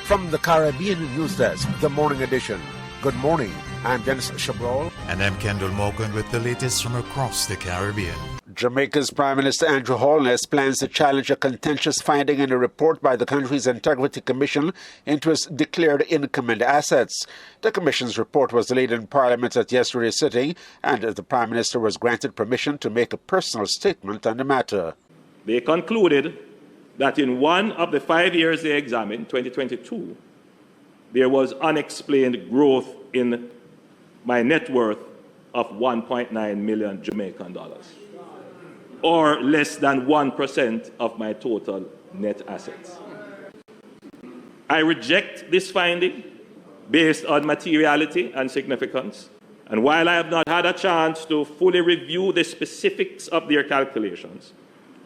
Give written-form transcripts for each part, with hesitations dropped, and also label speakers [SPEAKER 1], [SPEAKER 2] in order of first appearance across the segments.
[SPEAKER 1] From the Caribbean News Desk, the morning edition. Good morning. I'm Denis Chabrol.
[SPEAKER 2] And I'm Kendol Morgan with the latest from across the Caribbean.
[SPEAKER 1] Jamaica's Prime Minister Andrew Holness plans to challenge a contentious finding in a report by the country's Integrity Commission into its declared income and assets. The Commission's report was delayed in Parliament at yesterday's sitting, and the Prime Minister was granted permission to make a personal statement on the matter.
[SPEAKER 3] They concluded that in one of the 5 years they examined, 2022, there was unexplained growth in my net worth of 1.9 million Jamaican dollars, or less than 1% of my total net assets. I reject this finding based on materiality and significance, and while I have not had a chance to fully review the specifics of their calculations,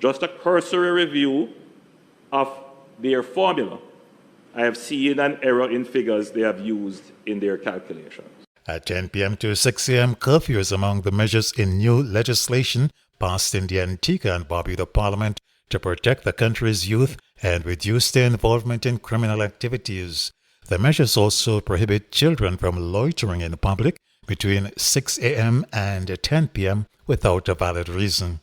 [SPEAKER 3] just a cursory review of their formula, I have seen an error in figures they have used in their calculations.
[SPEAKER 2] At 10 p.m. to 6 a.m., curfew is among the measures in new legislation passed in the Antigua and Barbuda Parliament to protect the country's youth and reduce their involvement in criminal activities. The measures also prohibit children from loitering in public between 6 a.m. and 10 p.m. without a valid reason.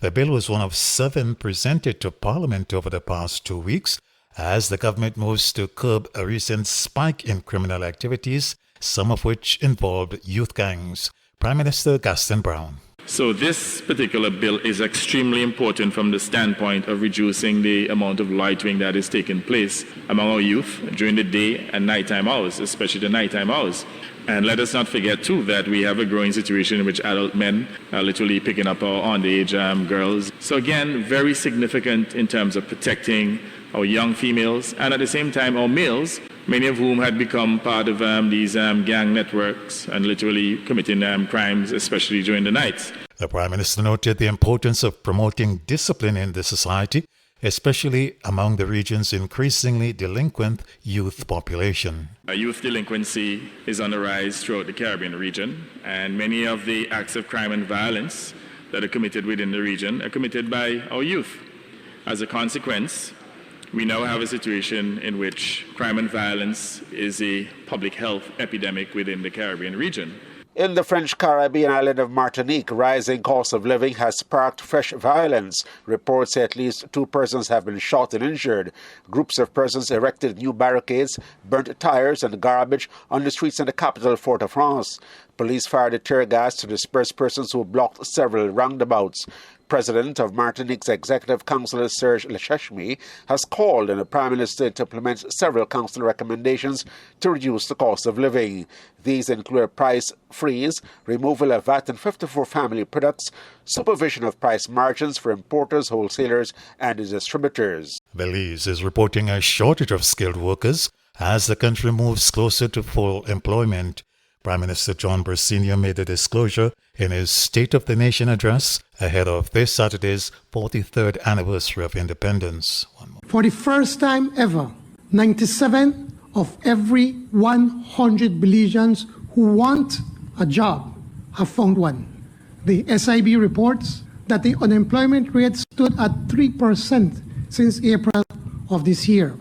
[SPEAKER 2] The bill was one of 7 presented to Parliament over the past 2 weeks as the government moves to curb a recent spike in criminal activities, some of which involved youth gangs. Prime Minister Gaston Brown.
[SPEAKER 4] So this particular bill is extremely important from the standpoint of reducing the amount of loitering that is taking place among our youth during the day and nighttime hours, especially the nighttime hours. And let us not forget, too, that we have a growing situation in which adult men are literally picking up our underage girls. So again, very significant in terms of protecting our young females and at the same time our males, many of whom had become part of these gang networks and literally committing crimes, especially during the nights.
[SPEAKER 2] The Prime Minister noted the importance of promoting discipline in the society, especially among the region's increasingly delinquent youth population.
[SPEAKER 4] Youth delinquency is on the rise throughout the Caribbean region, and many of the acts of crime and violence that are committed within the region are committed by our youth. As a consequence, we now have a situation in which crime and violence is a public health epidemic within the Caribbean region.
[SPEAKER 1] In the French Caribbean island of Martinique, rising cost of living has sparked fresh violence. Reports say at least 2 persons have been shot and injured. Groups of persons erected new barricades, burnt tires and garbage on the streets in the capital, Port-au-Prince. Police fired a tear gas to disperse persons who blocked several roundabouts. President of Martinique's Executive Council, Serge Lecheshmi, has called on the Prime Minister to implement several council recommendations to reduce the cost of living. These include a price freeze, removal of VAT on 54 family products, supervision of price margins for importers, wholesalers, and distributors.
[SPEAKER 2] Belize is reporting a shortage of skilled workers as the country moves closer to full employment. Prime Minister John Bersigna made the disclosure in his State of the Nation address ahead of this Saturday's 43rd anniversary of independence.
[SPEAKER 5] For the first time ever, 97 of every 100 Belizeans who want a job have found one. The SIB reports that the unemployment rate stood at 3% since April of this year.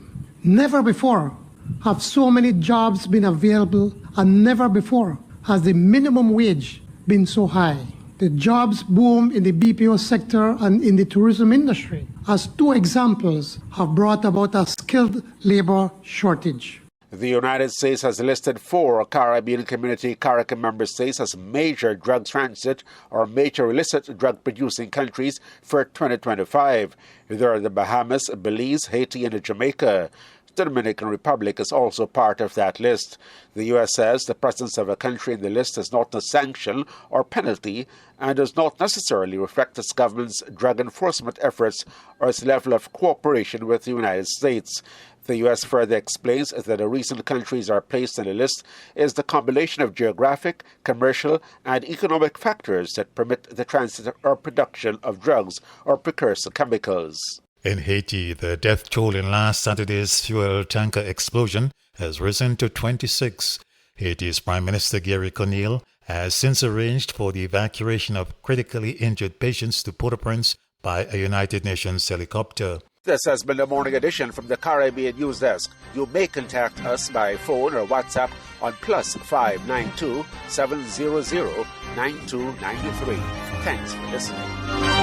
[SPEAKER 5] Never before have so many jobs been available, and never before has the minimum wage been so high. The jobs boom in the BPO sector and in the tourism industry, as 2 examples, have brought about a skilled labor shortage.
[SPEAKER 1] The United States has listed 4 Caribbean Community CARICOM member states as major drug transit or major illicit drug-producing countries for 2025. There are the Bahamas, Belize, Haiti, and Jamaica. The Dominican Republic is also part of that list. The U.S. says the presence of a country in the list is not a sanction or penalty and does not necessarily reflect its government's drug enforcement efforts or its level of cooperation with the United States. The U.S. further explains that the reason countries are placed on the list is the combination of geographic, commercial, and economic factors that permit the transit or production of drugs or precursor chemicals.
[SPEAKER 2] In Haiti, the death toll in last Saturday's fuel tanker explosion has risen to 26. Haiti's Prime Minister Gary Conille has since arranged for the evacuation of critically injured patients to Port-au-Prince by a United Nations helicopter.
[SPEAKER 1] This has been the morning edition from the Caribbean News Desk. You may contact us by phone or WhatsApp on +592 700 9293. Thanks for listening.